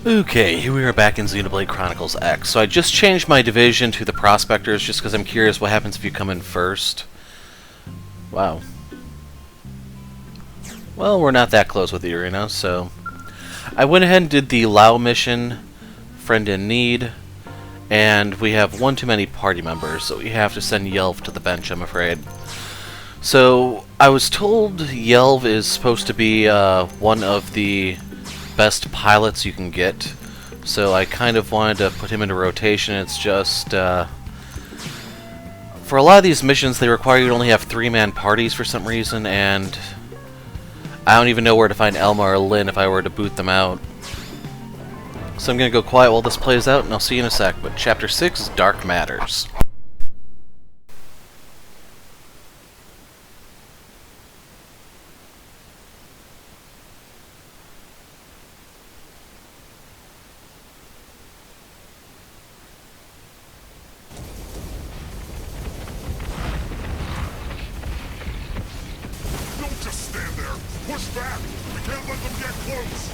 Okay, here we are back in Xenoblade Chronicles X. So I just changed my division to the Prospectors just because I'm curious what happens if you come in first. Wow. Well, we're not that close with the arena, so... I went ahead and did the Lao mission, Friend in Need, and we have one too many party members, so we have to send Yelv to the bench, I'm afraid. So, I was told Yelv is supposed to be one of the best pilots you can get, so I kind of wanted to put him into rotation. It's just, for a lot of these missions they require you to only have 3-man parties for some reason, and I don't even know where to find Elma or Lynn if I were to boot them out. So I'm gonna go quiet while this plays out, and I'll see you in a sec, but Chapter 6 is Dark Matters. Push back! We can't let them get close!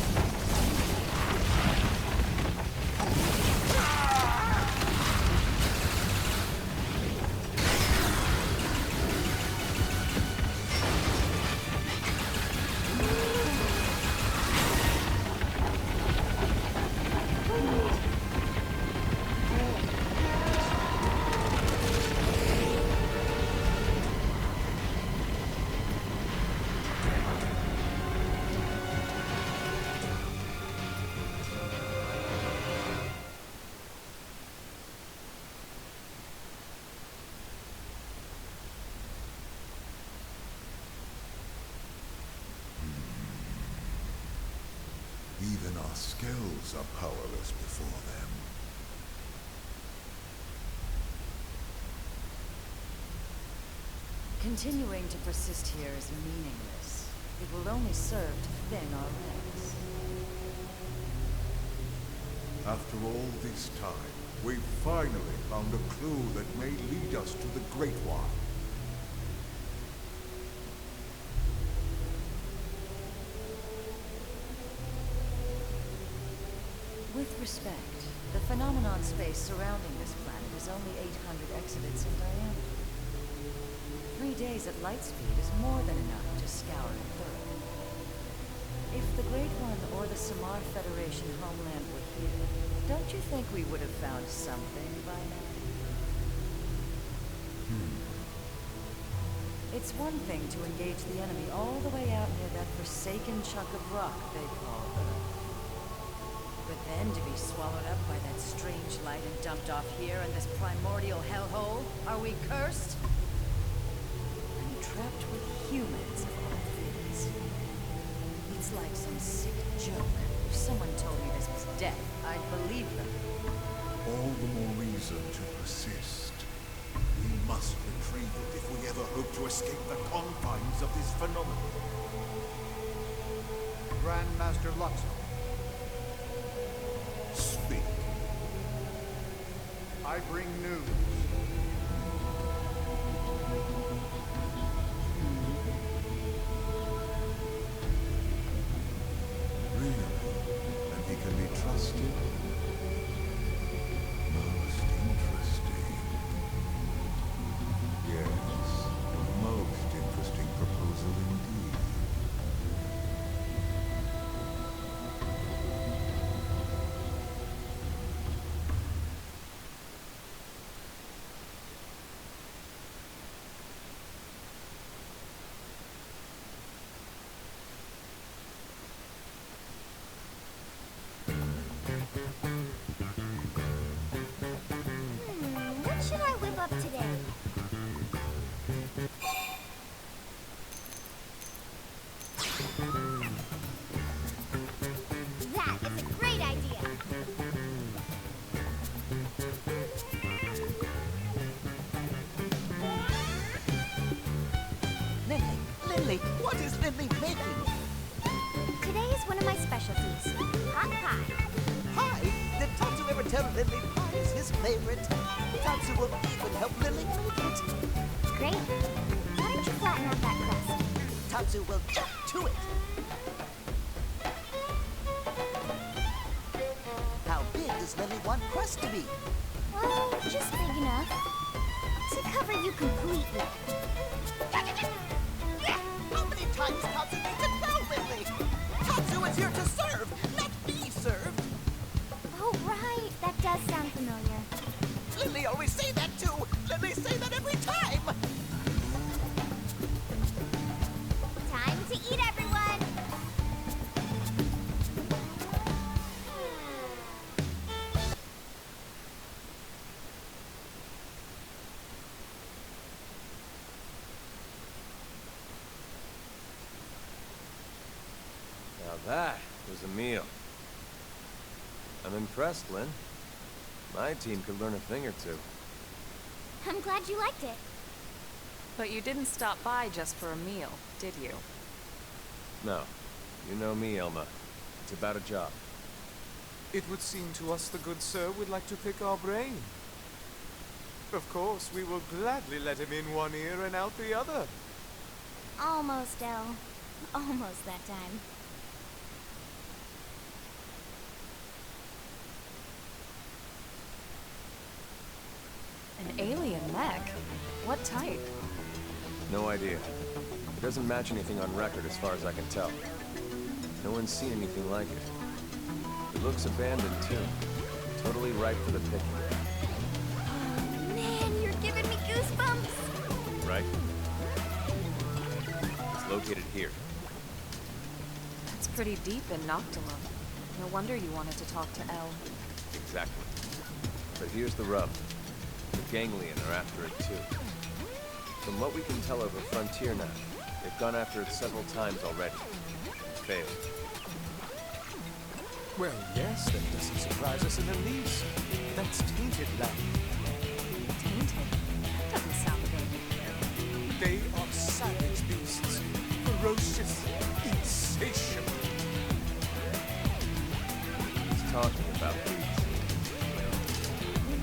Even our skills are powerless before them. Continuing to persist here is meaningless. It will only serve to thin our ranks. After all this time, we've finally found a clue that may lead us to the Great One. With respect, the phenomenon space surrounding this planet is only 800 exabytes in diameter. 3 days at light speed is more than enough to scour it thoroughly. If the Great One or the Samar Federation homeland were here, don't you think we would have found something by now? It's one thing to engage the enemy all the way out near that forsaken chunk of rock they call Earth. But then to be swallowed up by that strange light and dumped off here in this primordial hellhole? Are we cursed? I'm trapped with humans of all things. It's like some sick joke. If someone told me this was death, I'd believe them. All the more reason to persist. We must retrieve it if we ever hope to escape the confines of this phenomenon. Grandmaster Luxor. Speak. I bring news. Really? And he can be trusted? Most interesting. Yes, a most interesting proposal indeed. What should I whip up today? That is a great idea. Lily, what is Lily making? Today is one of my specialties, hot pie. Pie? Did Tatsu ever tell Lily pie is his favorite? Tatsu will even help Lily make it. Great. Why don't you flatten out that crust? Tatsu will jump to it. does Lily want Crust to be? Well, just big enough to cover you completely. How many times Tatsu needs to tell Lily? Tatsu is here to serve, not be served. Oh, right. That does sound familiar. Lily always say that too. Lily say that every time. Time to eat, everyone! Now that was a meal. I'm impressed, Lynn. My team could learn a thing or two. I'm glad you liked it. But you didn't stop by just for a meal, did you? No. You know me, Elma. It's about a job. It would seem to us the good sir would like to pick our brain. Of course, we will gladly let him in one ear and out the other. Almost, Elle. Almost that time. An alien mech? What type? No idea. It doesn't match anything on record as far as I can tell. No one's seen anything like it. It looks abandoned, too. Totally ripe for the picking. Oh, man, you're giving me goosebumps! Right? It's located here. It's pretty deep in Noctilum. No wonder you wanted to talk to Elle. Exactly. But here's the rub. The Ganglion are after it, too. From what we can tell over Frontier now, they've gone after it several times already. Failed. Well, yes, that doesn't surprise us in the least. That's tainted land. Tainted? That doesn't sound good. They are savage beasts, ferocious, insatiable. He's talking about these.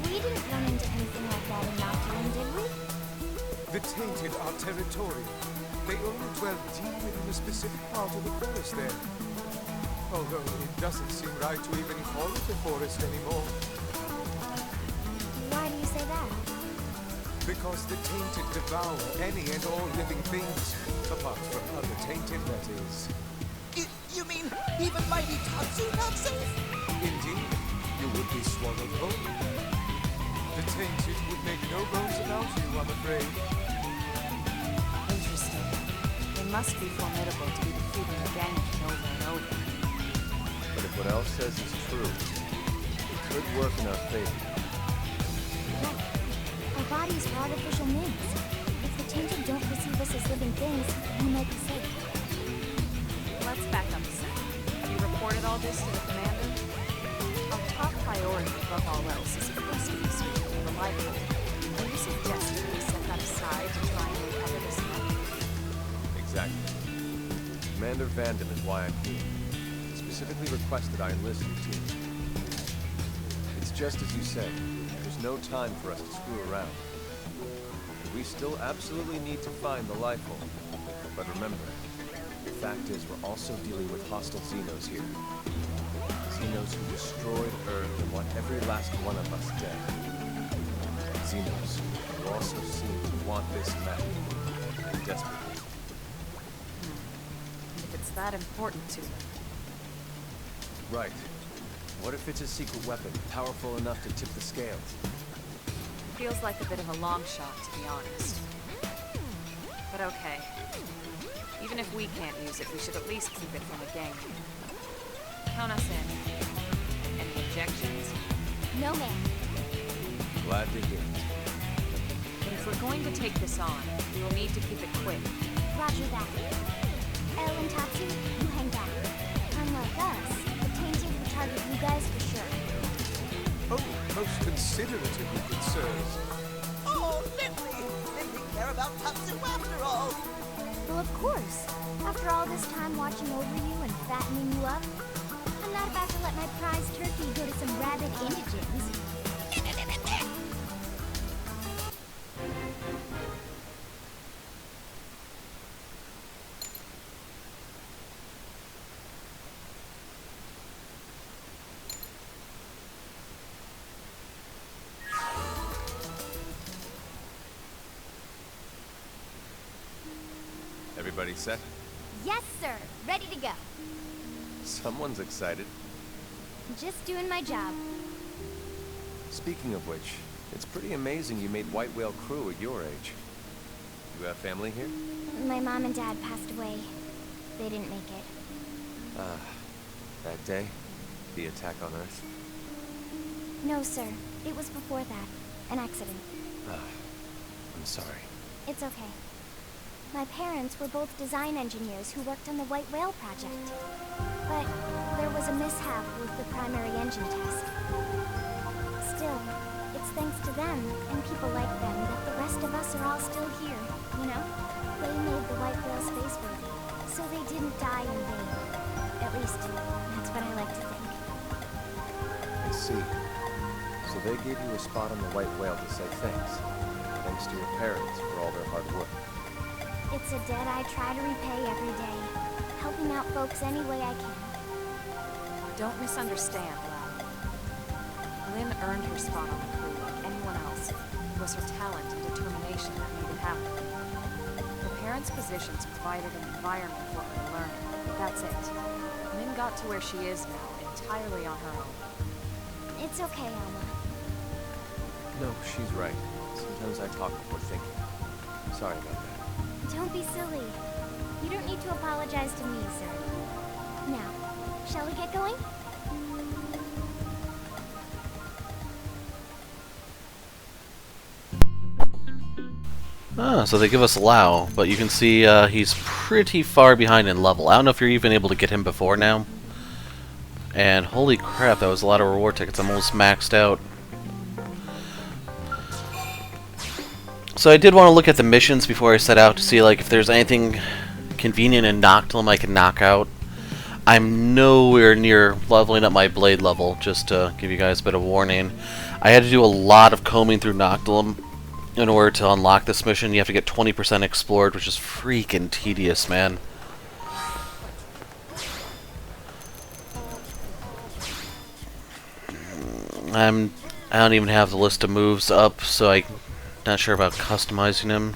We didn't run into anything like that in Nocturne, did we? The tainted are territorial. They only dwell deep within a specific part of the forest there. Although it doesn't seem right to even call it a forest anymore. Why do you say that? Because the tainted devour any and all living things, apart from other tainted, that is. You mean even mighty Tatsu not safe? Indeed, you would be swallowed whole. The tainted would make no bones about you, I'm afraid. Interesting. They must be formidable to be defeating a gang over and over. But if what Elle says is true, it could work in our favor. Look, our bodies are artificial means. If the tainted don't perceive us as living things, we might be safe. Let's back up a sec. Have you reported all this to the commander? Our top priority above all else is of course to be the life form. Are you suggesting we set that aside to try and recover this mech? Exactly. Commander Vandam is why I'm here. He specifically requested I enlist your team. It's just as you say. There's no time for us to screw around. We still absolutely need to find the life form. But remember, the fact is we're also dealing with hostile Xenos here. Xenos who destroyed Earth and want every last one of us dead. Xenos who also seem to want this map. Desperately. And if it's that important to them. Right. What if it's a secret weapon, powerful enough to tip the scales? Feels like a bit of a long shot, to be honest. But okay. Even if we can't use it, we should at least keep it from a gang. Count us in. Any objections? No, ma'am. Glad to hear it. But if we're going to take this on, we will need to keep it quick. Roger that. Elle and Tatsu, you hang back. Unlike us, the tainted will target you guys for sure. Oh, most considerate of you, good sirs. Oh, Lily! Lily care about Tatsu after all. Well, of course. After all this time watching over you and fattening you up, I'm not about to let my prize turkey go to some rabid indigents. Everybody set? Yes, sir. Ready to go. Someone's excited. Just doing my job. Speaking of which, it's pretty amazing you made White Whale crew at your age. You have family here? My mom and dad passed away. They didn't make it. That day? The attack on Earth? No, sir. It was before that. An accident. I'm sorry. It's okay. My parents were both design engineers who worked on the White Whale project. But there was a mishap with the primary engine test. Still, it's thanks to them and people like them that the rest of us are all still here, you know? They made the White Whale spaceworthy, so they didn't die in vain. At least, that's what I like to think. I see. So they gave you a spot on the White Whale to say thanks. Thanks to your parents for all their hard work. It's a debt I try to repay every day, helping out folks any way I can. Don't misunderstand, Lau. Lynn earned her spot on the crew like anyone else. It was her talent and determination that made it happen. Her parents' positions provided an environment for her to learn. That's it. Lynn got to where she is now, entirely on her own. It's okay, Alma. No, she's right. Sometimes I talk before thinking. Sorry about that. Don't be silly. You don't need to apologize to me, sir. Now, shall we get going? So they give us Lau, but you can see he's pretty far behind in level. I don't know if you're even able to get him before now. And holy crap, that was a lot of reward tickets. I'm almost maxed out. So I did want to look at the missions before I set out to see like if there's anything convenient in Noctilum I can knock out. I'm nowhere near leveling up my blade level, just to give you guys a bit of warning. I had to do a lot of combing through Noctilum in order to unlock this mission. You have to get 20% explored, which is freaking tedious, man. I don't even have the list of moves up, so I'm not sure about customizing him.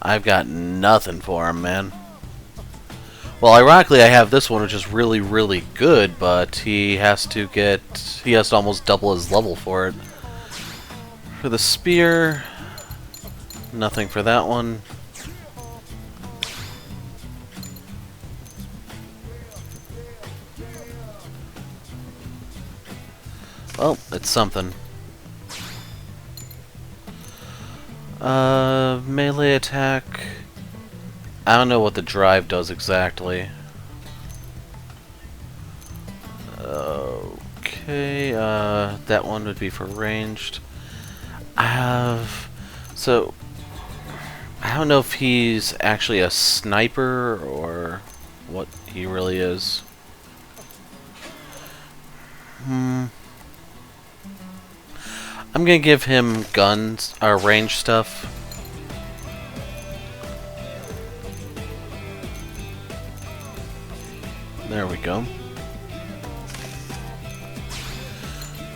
I've got nothing for him, man. Well, ironically, I have this one, which is really, really good, but he has to almost double his level for it. For the spear, nothing for that one. Well, it's something. Melee attack. I don't know what the drive does exactly. Okay, that one would be for ranged. So I don't know if he's actually a sniper or what he really is. I'm gonna give him guns, or range stuff. There we go.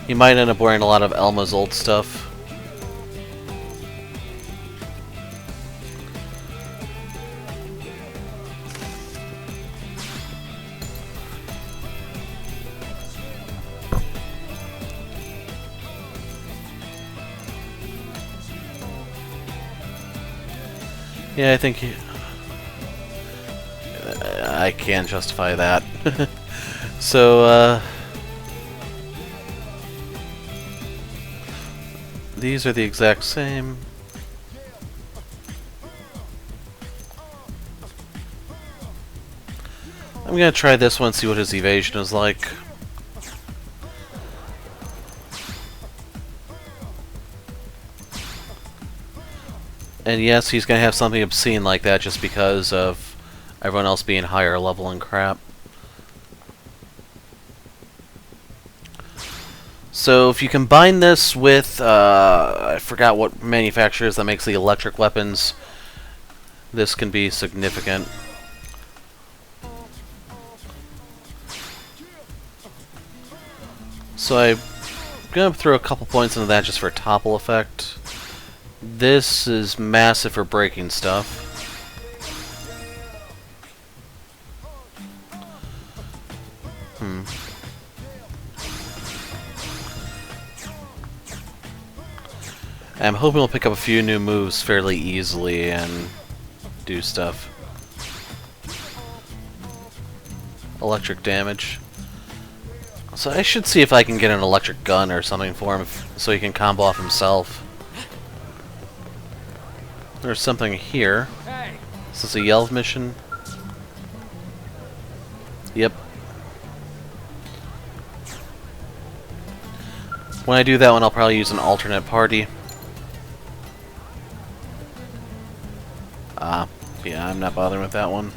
He might end up wearing a lot of Elma's old stuff. Yeah, I think I can justify that. So, these are the exact same. I'm gonna try this one, see what his evasion is like. And yes, he's gonna have something obscene like that just because of everyone else being higher level and crap. So if you combine this with, I forgot what manufacturers that makes the electric weapons, this can be significant. So I'm gonna throw a couple points into that just for topple effect. This is massive for breaking stuff. I'm hoping we'll pick up a few new moves fairly easily and do stuff. Electric damage. So I should see if I can get an electric gun or something for him so he can combo off himself. There's something here. Is this a Yelv mission? Yep. When I do that one, I'll probably use an alternate party. Yeah, I'm not bothering with that one.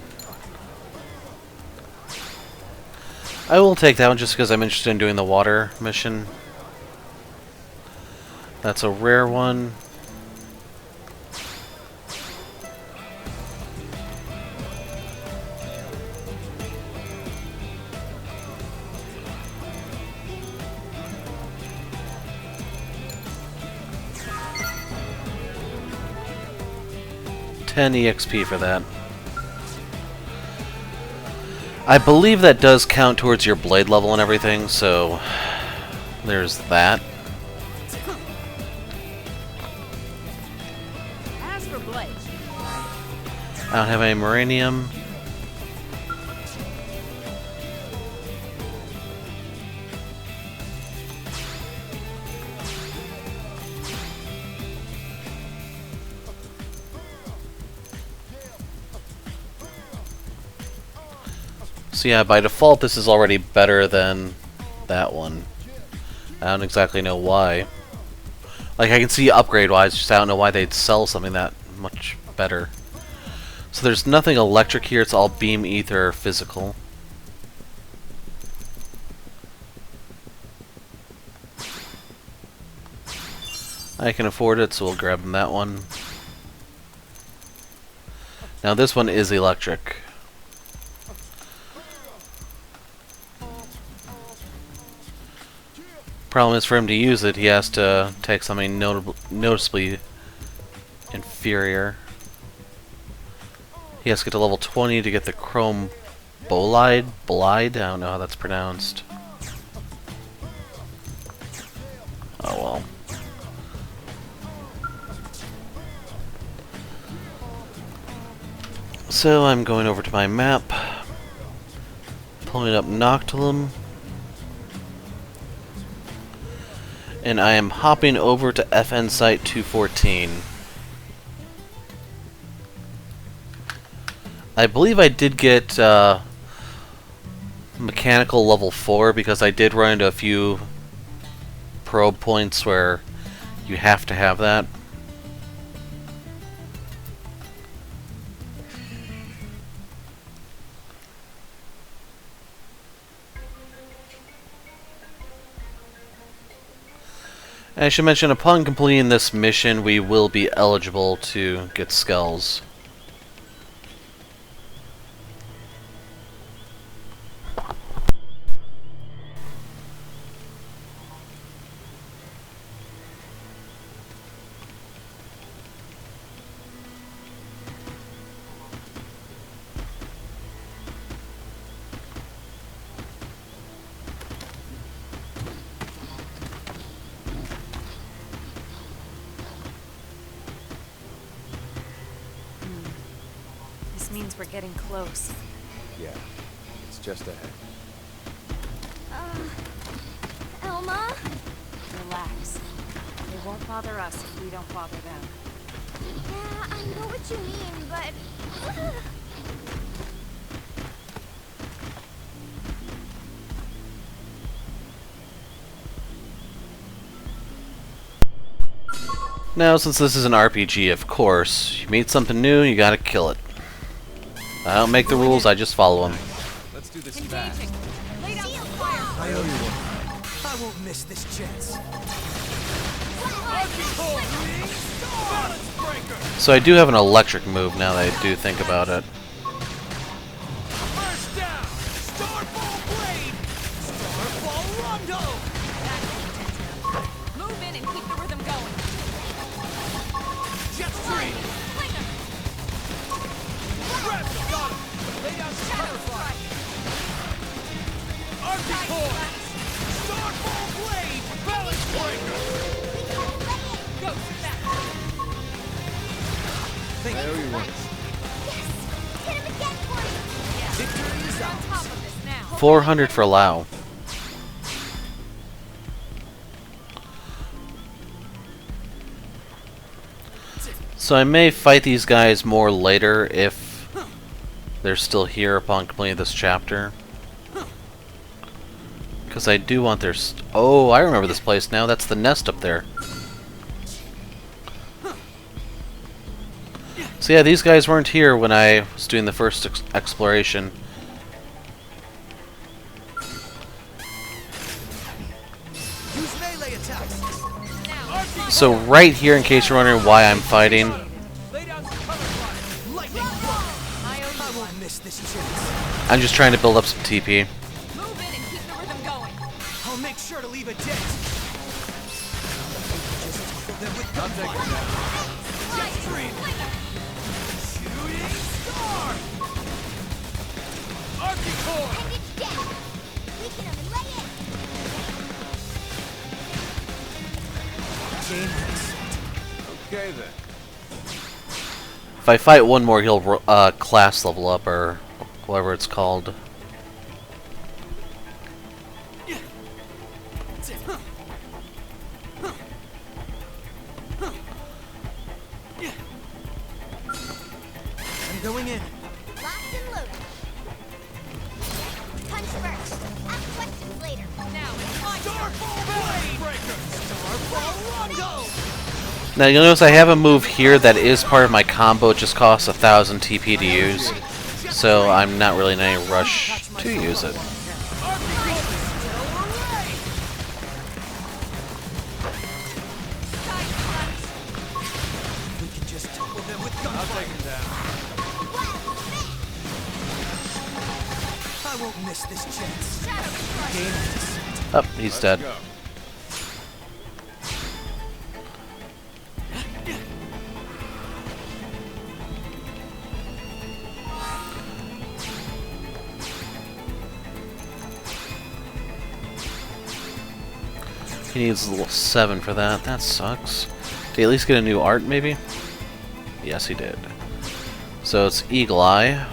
I will take that one just because I'm interested in doing the water mission. That's a rare one. EXP for that. I believe that does count towards your blade level and everything, so there's that. As for Blade, I don't have any Moranium. So yeah, by default this is already better than that one. I don't exactly know why. Like, I can see upgrade-wise, just I don't know why they'd sell something that much better. So there's nothing electric here, it's all beam, ether, physical. I can afford it, so we'll grab that one. Now this one is electric. Problem is, for him to use it, he has to take something noticeably inferior. He has to get to level 20 to get the Chrome Bolide? Bolide? I don't know how that's pronounced. Oh well. So I'm going over to my map, pulling up Noctilum. And I am hopping over to FN Site 214. I believe I did get mechanical level 4 because I did run into a few probe points where you have to have that. I should mention, upon completing this mission, we will be eligible to get skulls. this means we're getting close. Yeah, it's just ahead. Elma? Relax. They won't bother us if we don't bother them. Yeah, I know what you mean, but... Now, since this is an RPG, of course, you meet something new, you gotta kill it. I don't make the rules, I just follow them. Let's do this fast. Lay down some fire! I owe you one. I won't miss this chance. So I do have an electric move now that I do think about it. First down! Starball Blade! Starball Rondo! Move in and keep the rhythm going. Thank I owe you one. Hit him again for me! Victory is ours. 400 for Lao. So I may fight these guys more later if they're still here upon completing this chapter. Because I do want their... Oh, I remember this place now. That's the nest up there. So yeah, these guys weren't here when I was doing the first exploration. Use melee attacks. So right here, in case you're wondering why I'm fighting, Lightning strike. I won't miss this chance. I'm just trying to build up some TP. I'll make sure to leave a dent. I'll take it down. Shooting star. Archie And it's dead! Weaken him and lay in! Game next. Okay then. If I fight one more, he'll class level up, or whatever it's called. I'm going in. Locked and loaded. Punch first. Ask questions later. Now it's my Now you'll notice I have a move here that is part of my combo. It just costs 1,000 TP to use, so I'm not really in any rush to use it. We can just tumble them with I'll gunfire. take him down. I won't miss this chance. Game next. Oh, he's Let's dead. go. He needs a little 7 for that. That sucks. Did he at least get a new art, maybe? Yes, he did. So it's Eagle Eye.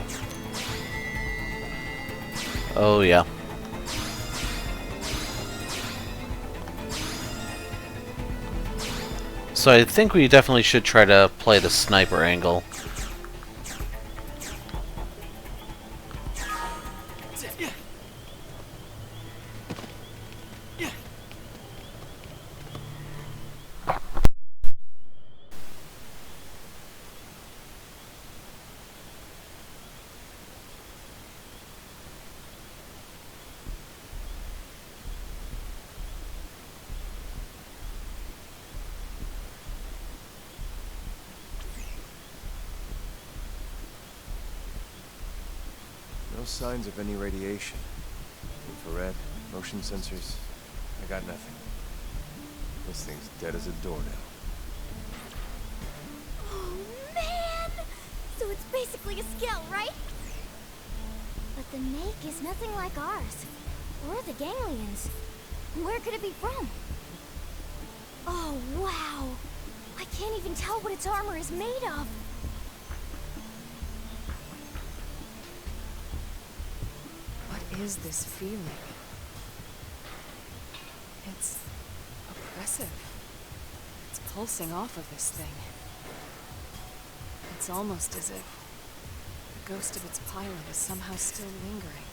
Oh, yeah. So I think we definitely should try to play the sniper angle. No signs of any radiation. Infrared, motion sensors. I got nothing. This thing's dead as a doornail. Oh, man! So it's basically a skill, right? But the make is nothing like ours. Or the ganglions. Where could it be from? Oh, wow! I can't even tell what its armor is made of. What is this feeling? It's oppressive. It's pulsing off of this thing. It's almost as if the ghost of its pilot is somehow still lingering.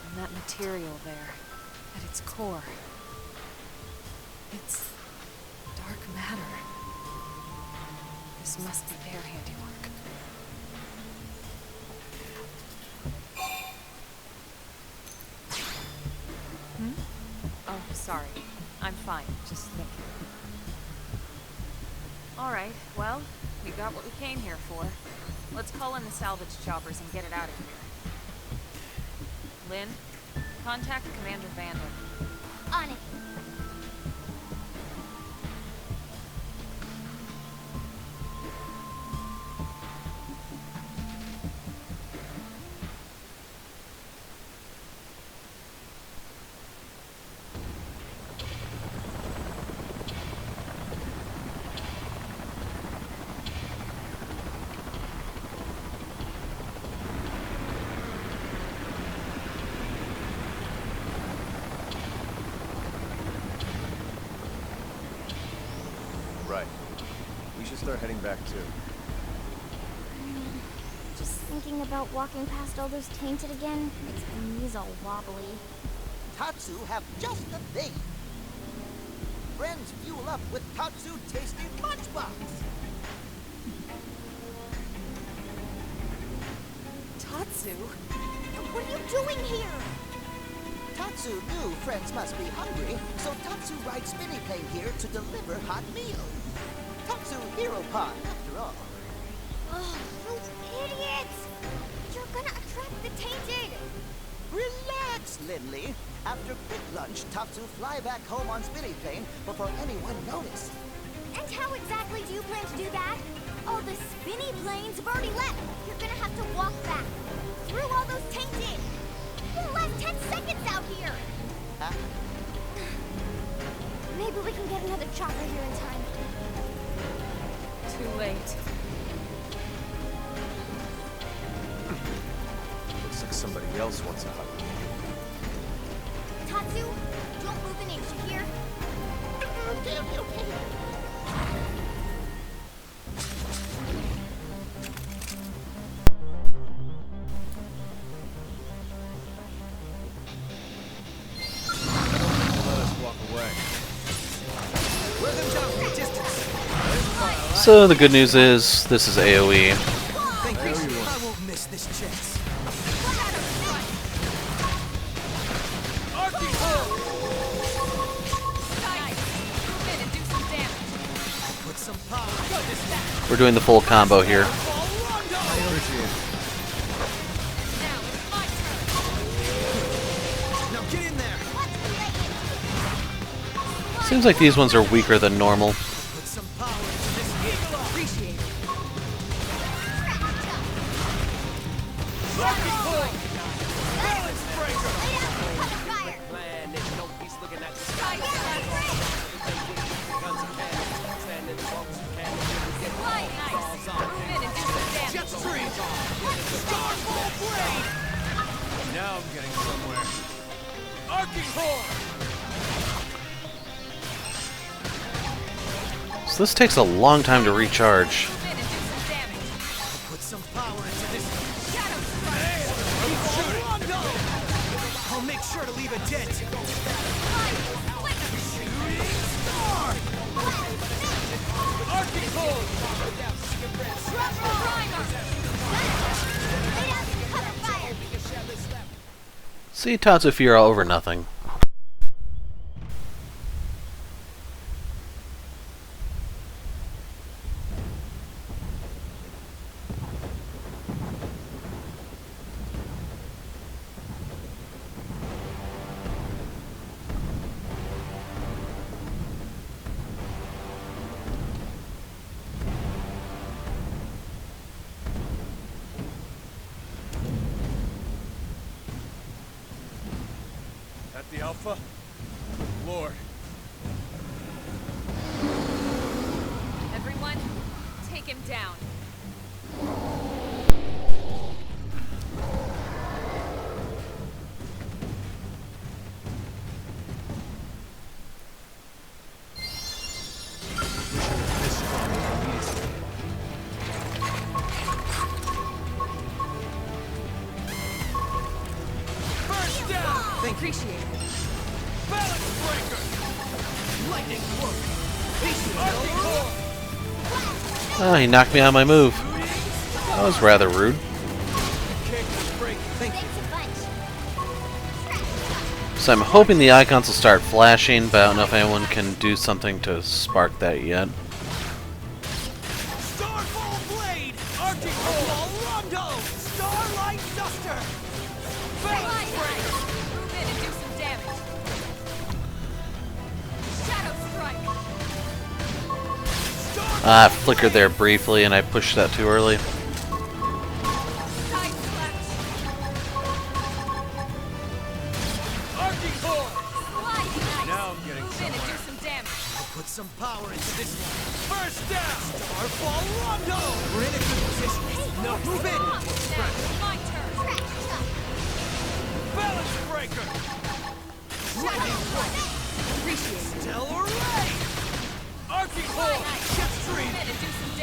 And that material there, at its core, it's dark matter. This must be their handiwork. Oh, sorry. I'm fine. Just thinking. Alright, well, we got what we came here for. Let's call in the salvage choppers and get it out of here. Lynn, contact Commander Vanden. On it. start heading back too. Just thinking about walking past all those tainted again makes my knees all wobbly. Tatsu have just the thing. Friends fuel up with Tatsu tasty lunchbox. Tatsu? What are you doing here? Tatsu knew friends must be hungry, so Tatsu rides spinny plane here to deliver hot meals. Tatsu Hero Pod, after all. Oh, you idiots! You're gonna attract the tainted! Relax, Lindley. After quick lunch, Tatsu fly back home on spinny plane before anyone noticed. And how exactly do you plan to do that? All the spinny planes have already left. You're gonna have to walk back through all those tainted. You'll last 10 seconds out here. Huh? Maybe we can get another chopper here in time. Too late. Looks like somebody else wants a hug. Tatsu, don't move an inch, you hear? Okay. Let us walk away. So the good news is, this is AoE. I won't miss this chance. Put some power. We're doing the full combo here. Now get in there. Seems like these ones are weaker than normal. Put some power into this eagle. Appreciate it. Now I'm getting somewhere. Arcing Horn! So this takes a long time to recharge. Put some power into this. Keep shooting! I'll make sure to leave a dent. Arcing Horn! See, Tatsufira over nothing. At the Alpha? Good Lord. Everyone, take him down. First down! Appreciate it. Balance breaker! Lightning work. Arcing Horn! Oh, he knocked me on my move. That was rather rude. Kick the break. Thank you. Thanks a bunch. So I'm hoping the icons will start flashing, but I don't know if anyone can do something to spark that yet. Starfall Blade! Arcing Horn! Rondo! Starlight Duster! Balance breaker! Move in and do some damage. Shadow strike. I flickered there briefly and I pushed that too early. Side slash. Arcing Horn! Sliding ice. Now I'm getting Move in and do somewhere. some damage. I'll put some power into this one. First down! Starfall Rondo! We're in a good position. No, move in! Now it's my turn. Balance breaker! Lightning work. Appreciate it. Stellar Ray! Arcing Horn! Slide ice. Ship Move stream! in and do some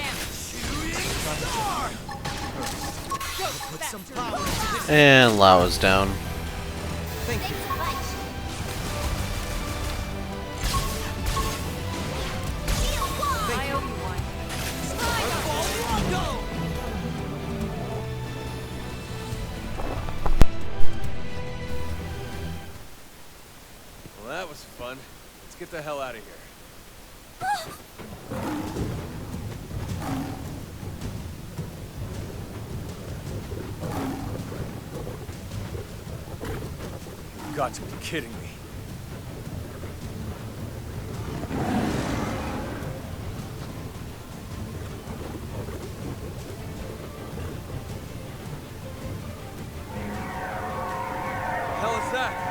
And Lao is down. Thank you. I owe you one. Well, that was fun. Let's get the hell out of here. You've got to be kidding me. Hell is that?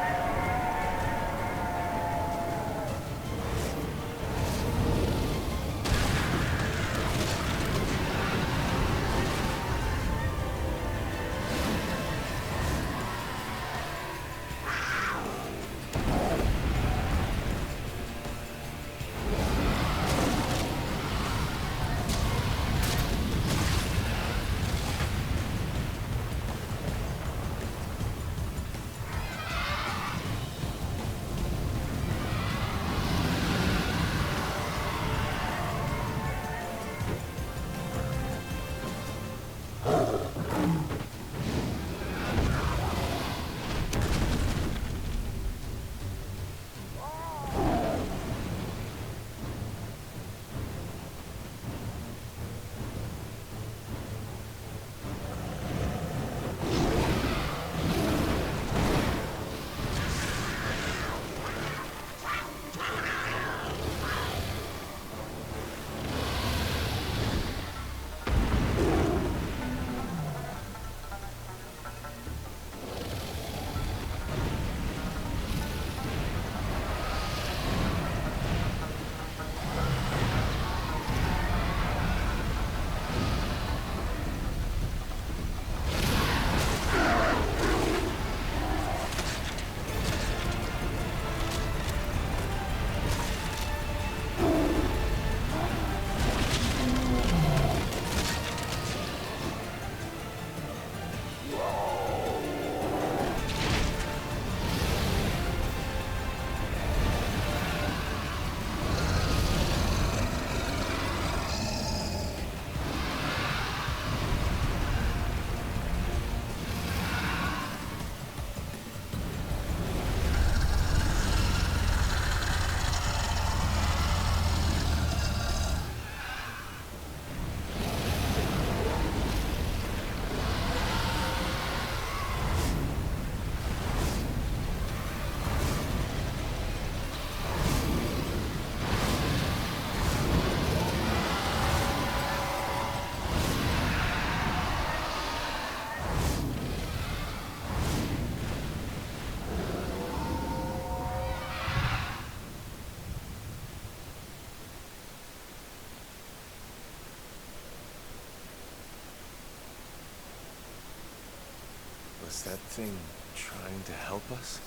Was that thing trying to help us?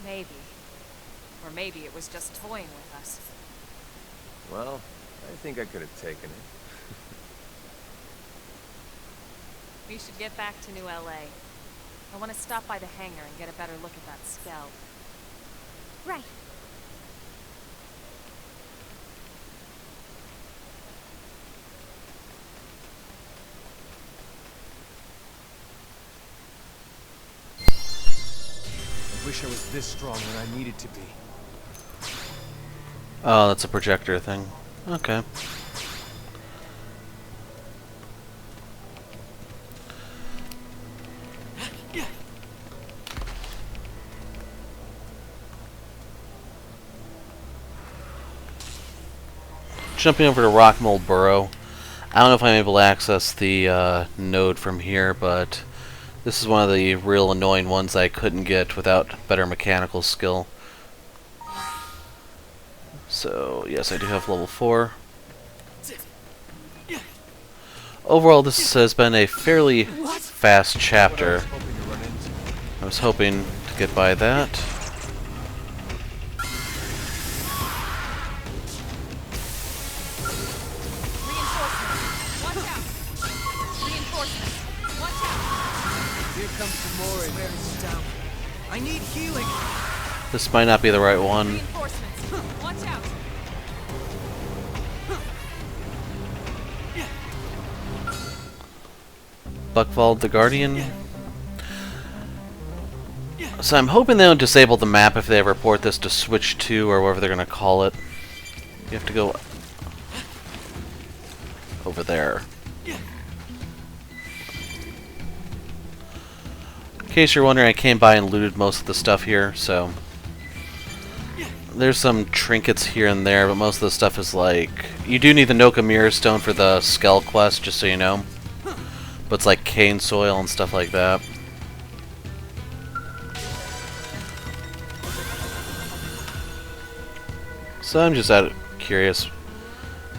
Maybe. Or maybe it was just toying with us. Well, I think I could have taken it. We should get back to New LA. I want to stop by the hangar and get a better look at that Skell. Right. I wish I was this strong when I needed to be. Oh, that's a projector thing. Okay. Jumping over to Rockmold Burrow. I don't know if I'm able to access the node from here, but this is one of the real annoying ones I couldn't get without better mechanical skill. So, yes, I do have level 4. Overall, this has been a fairly fast chapter. I was hoping to get by that. Reinforcements! Watch out! Reinforcements! Watch out! come for more and wear it down. I need healing. This might not be the right one. Reinforcements. Watch out. Buckvald the Guardian. So I'm hoping they don't disable the map if they ever port this to Switch 2 or whatever they're going to call it. You have to go over there. In case you're wondering, I came by and looted most of the stuff here, so there's some trinkets here and there, but most of the stuff is like... You do need the Noka Mirror Stone for the Skell quest, just so you know. But it's like cane soil and stuff like that. So I'm just curious.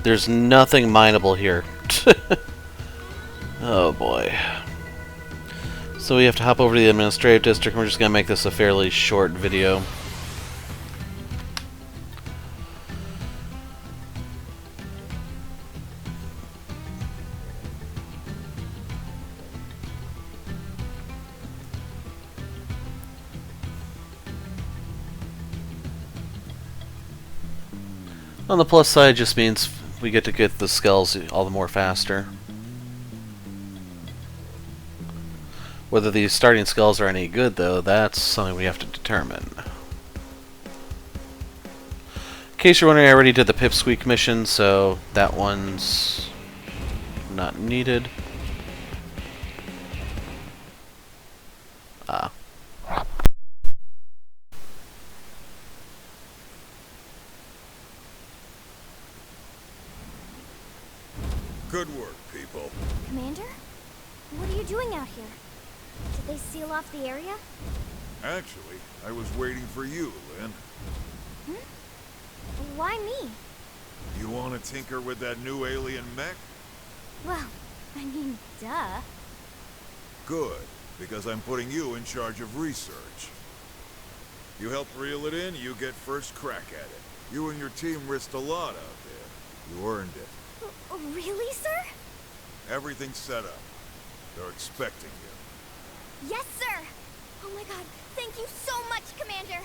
There's nothing mineable here. Oh boy. So we have to hop over to the administrative district, and we're just going to make this a fairly short video. On the plus side, it just means we get to get the skulls all the more faster. Whether these starting skulls are any good, though, that's something we have to determine. In case you're wondering, I already did the Pipsqueak mission, so that one's not needed. Good work, people. Commander? What are you doing out here? Did they seal off the area? Actually, I was waiting for you, Lynn. Why me? You want to tinker with that new alien mech? Well, I mean, duh. Good, because I'm putting you in charge of research. You help reel it in, you get first crack at it. You and your team risked a lot out there. You earned it. Really, sir? Everything's set up. They're expecting you. Yes, sir! Oh my god, thank you so much, Commander!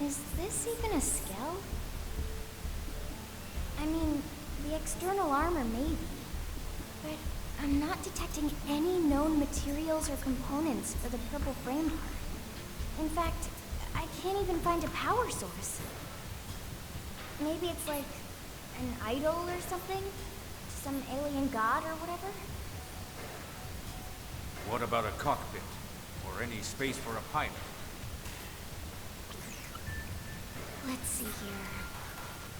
Is this even a Skell? I mean, the external armor maybe, but I'm not detecting any known materials or components for the purple frame part. In fact, I can't even find a power source. Maybe it's like an idol or something? Some alien god or whatever? What about a cockpit? Or any space for a pilot? Let's see here.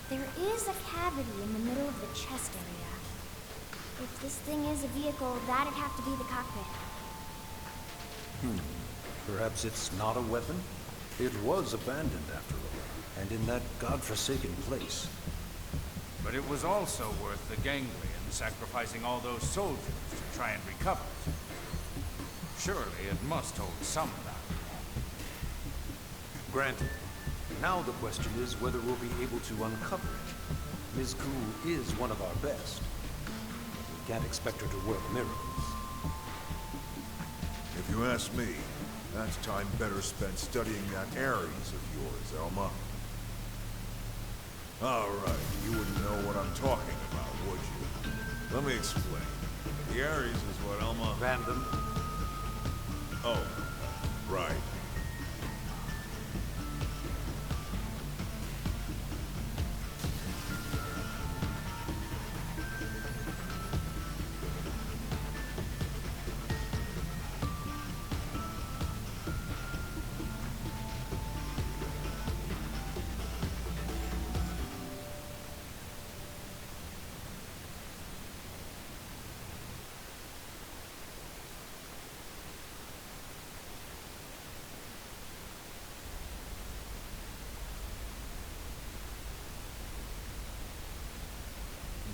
There is a cavity in the middle of the chest area. If this thing is a vehicle, that'd have to be the cockpit. Perhaps it's not a weapon? It was abandoned after all, and in that godforsaken place. But it was also worth the gangway and sacrificing all those soldiers to try and recover it. Surely it must hold some value. Granted. Now the question is whether we'll be able to uncover it. Ms. Gu is one of our best. We can't expect her to work miracles. If you ask me, that's time better spent studying that Ares of yours, Elma. Alright, you wouldn't know what I'm talking about, would you? Let me explain. The Ares is what Elma... Random. Oh, right.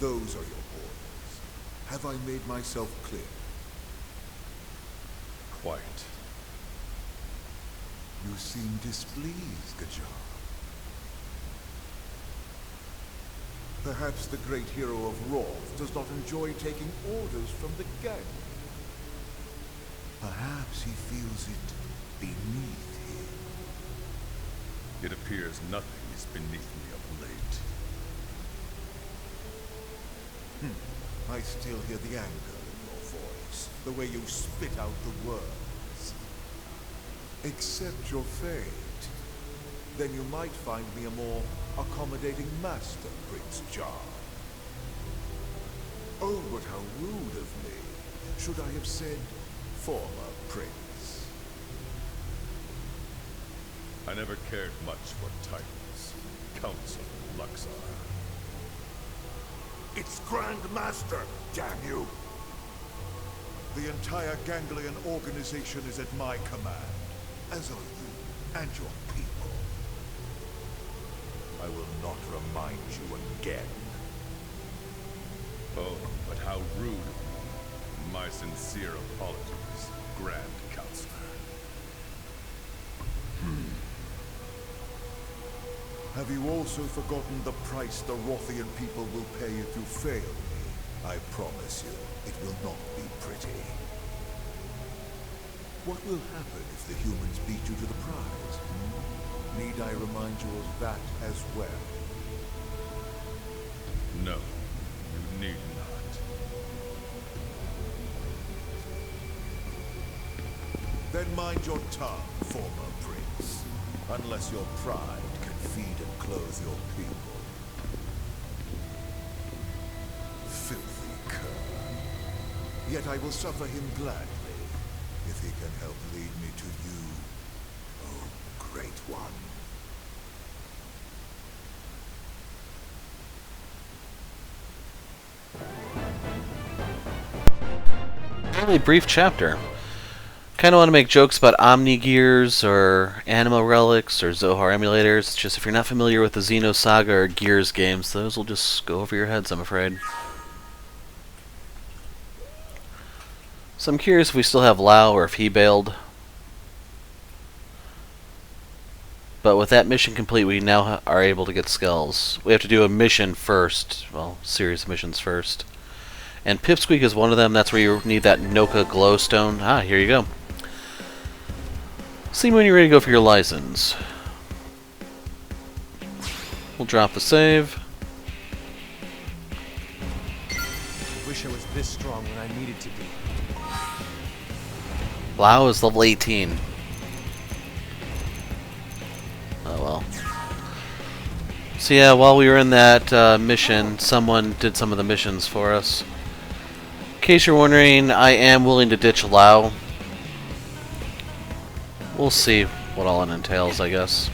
Those are your orders. Have I made myself clear? Quiet. You seem displeased, Gajar. Perhaps the great hero of Roth does not enjoy taking orders from the gang. Perhaps he feels it beneath him. It appears nothing is beneath me of late. I still hear the anger in your voice, the way you spit out the words. Accept your fate. Then you might find me a more accommodating master, Prince Jar. Oh, but how rude of me. Should I have said former prince? I never cared much for titles. Council Luxor. It's Grand Master, damn you! The entire Ganglion organization is at my command, as are you and your people. I will not remind you again. Oh, but how rude of me. My sincere apologies, Grand Counselor. Have you also forgotten the price the Rothian people will pay if you fail me? I promise you, it will not be pretty. What will happen if the humans beat you to the prize? Need I remind you of that as well? No, you need not. Then mind your tongue, former prince. Unless your pride can feed and clothe your people. Filthy cur. Yet I will suffer him gladly, if he can help lead me to you, oh great one. Really brief chapter. Kind of want to make jokes about Omni Gears or Anima Relics or Zohar emulators. It's just if you're not familiar with the Xenosaga or Gears games, those will just go over your heads, I'm afraid. So I'm curious if we still have Lao or if he bailed. But with that mission complete, we now are able to get skulls. We have to do a mission first. Well, series of missions first. And Pipsqueak is one of them. That's where you need that Noka glowstone. Ah, here you go. See me when you're ready to go for your license. We'll drop the save. I wish I was this strong when I needed to be. Lao is level 18. Oh well. So yeah, while we were in that mission, someone did some of the missions for us. In case you're wondering, I am willing to ditch Lao. We'll see what all it entails, I guess.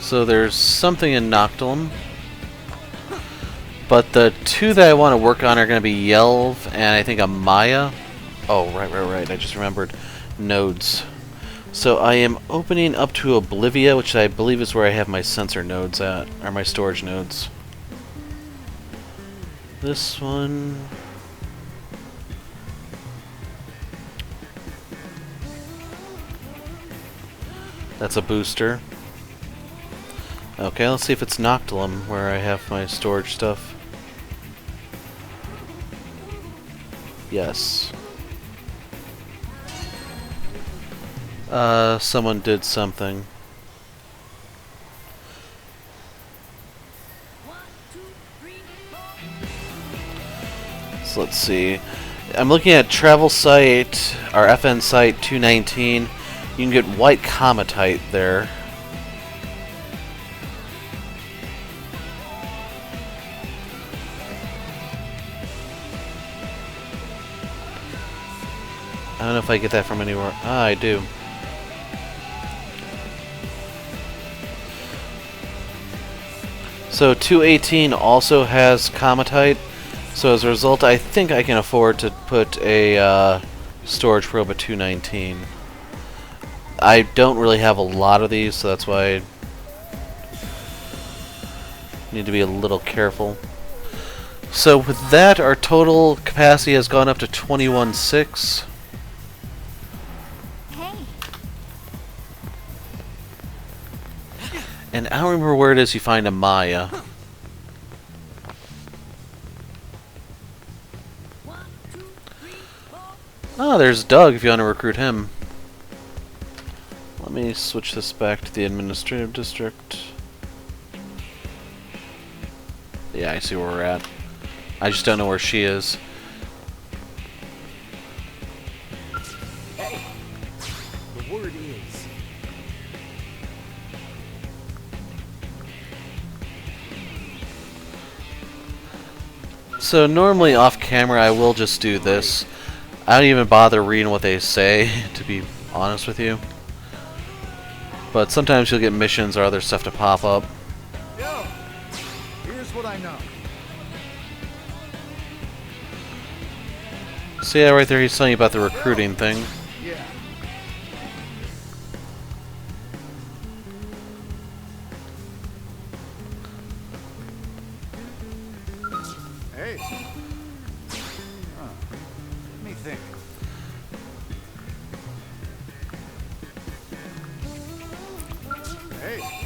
So there's something in Noctilum. But the two that I want to work on are going to be Yelv and I think a Maya. Oh, right. I just remembered. Nodes. So I am opening up to Oblivia, which I believe is where I have my sensor nodes at, or my storage nodes. This one... That's a booster. Okay, let's see if it's Noctilum, where I have my storage stuff. Yes. Someone did something. So let's see. I'm looking at travel site, our FN site 219. You can get white cometite there. I don't know if I get that from anywhere. Ah, I do. So 218 also has cometite. So as a result, I think I can afford to put a storage probe at 219. I don't really have a lot of these, so that's why Need to be a little careful. So with that, our total capacity has gone up to 21.6. Hey, And I don't remember where it is you find a Maya. Oh, there's Doug if you want to recruit him. Let me switch this back to the administrative district. Yeah, I see where we're at. I just don't know where she is. Hey, the word is... So normally off camera I will just do this. I don't even bother reading what they say, to be honest with you. But sometimes you'll get missions or other stuff to pop up. Yo, here's what I know. So yeah, right there he's telling you about the recruiting thing. Yeah. Hey. Huh. Let me think. Hey.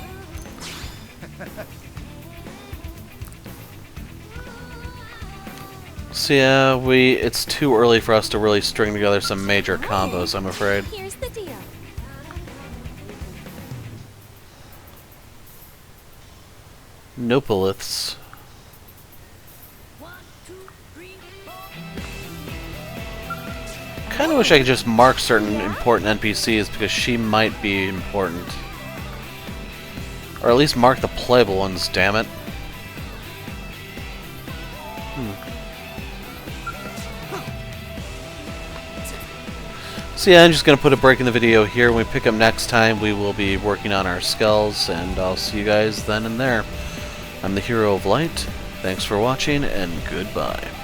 So yeah, it's too early for us to really string together some major combos, I'm afraid. here's the deal. Nopaliths. Kinda wish I could just mark certain important NPCs because she might be important. Or at least mark the playable ones, damn it. So yeah, I'm just going to put a break in the video here. When we pick up next time, we will be working on our skulls, and I'll see you guys then and there. I'm the Hero of Light. Thanks for watching, and goodbye.